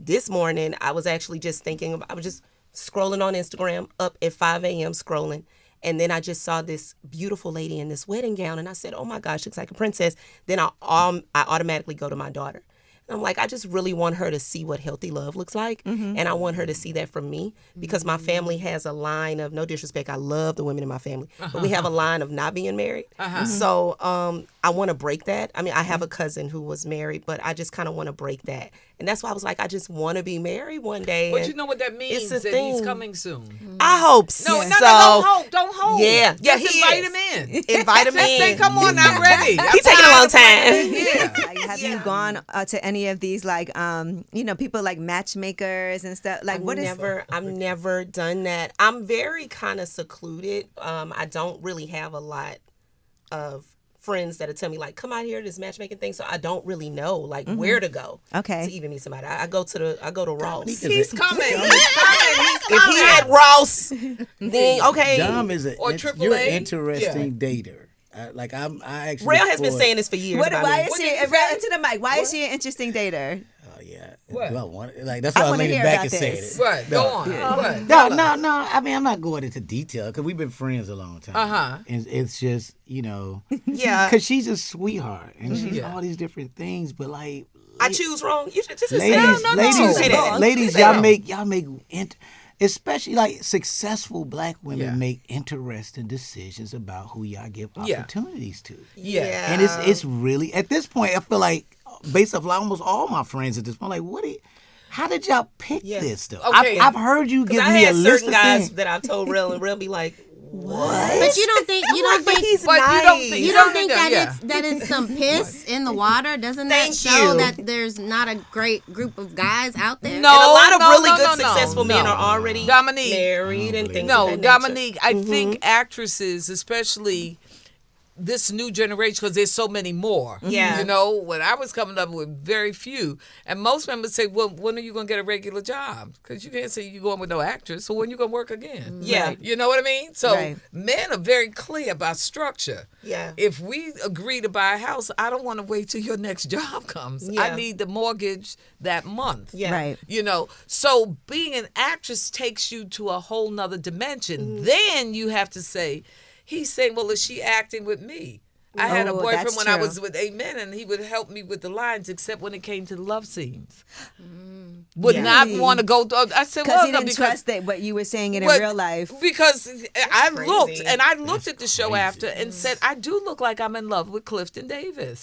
this morning I was actually just thinking, I was just scrolling on Instagram up at 5 a.m. scrolling. And then I just saw this beautiful lady in this wedding gown. And I said, oh my gosh, looks like a princess. Then I automatically go to my daughter. I'm like, I just really want her to see what healthy love looks like. And I want her to see that from me because my family has a line of, no disrespect, I love the women in my family, but we have a line of not being married. So I want to break that. I mean, I have a cousin who was married, but I just kind of want to break that. And that's why I was like, I just want to be married one day. But you know what that means? It's a that thing. he's coming soon. I hope so. No, don't hope. Don't hope. Yeah. Just he invite is. him in. Invite him Just in. say, come on, I'm ready. He's taking a long time. Yeah. Like, have you gone to any of these, like, people like matchmakers and stuff? Like, I've never done that. I'm very kind of secluded. I don't really have a lot of friends that tell me like, come out here to this matchmaking thing. So I don't really know like where to go. Okay. To even meet somebody. I go to Ross. He's coming. If he at Ross, then okay. Dom is Or you're an AAA. interesting dater. I actually. Rail has been saying this for years. why about is me. she into the mic? Why is she an interesting dater? Oh yeah. What? Do I want it? Like that's why I wanna leaned hear back about and said this. it. Right. Go on. What? No. I mean, I'm not going into detail because we've been friends a long time. And it's just, Yeah. because she's a sweetheart and she's all these different things, but like. I choose wrong. You should just Ladies, say that. ladies, y'all make, especially like successful black women make interesting decisions about who y'all give opportunities to. Yeah. And it's really at this point I feel like based off almost all my friends at this point, like how did y'all pick this stuff? Okay. I've heard you give I me a had list certain of guys things. that I've told Rail and Rail be like, what? But you don't think But he's But nice. you don't think that that that it's some piss in the water? Doesn't that Thank show you. that there's not a great group of guys out there? No. And a lot of really no, good, no, successful men are already Dominique. married and things No, of that nature. Dominique, I think actresses, especially this new generation, because there's so many more. Yeah. You know, when I was coming up with very few, and most members say, well, when are you going to get a regular job? Because you can't say you're going with no actress, so when you going to work again? Yeah. Right. You know what I mean? So Right. men are very clear about structure. Yeah. If we agree to buy a house, I don't want to wait till your next job comes. Yeah. I need the mortgage that month. Yeah. Right. You know, so being an actress takes you to a whole nother dimension. Then you have to say, he's saying, well, is she acting with me? I had a Oh, boyfriend that's when I true. was with Amen, and he would help me with the lines, except when it came to the love scenes. Would not want to go. I said, Because well, he no, didn't trust that what you were saying in But- real life. Because I crazy. looked at the show after and said, I do look like I'm in love with Clifton Davis.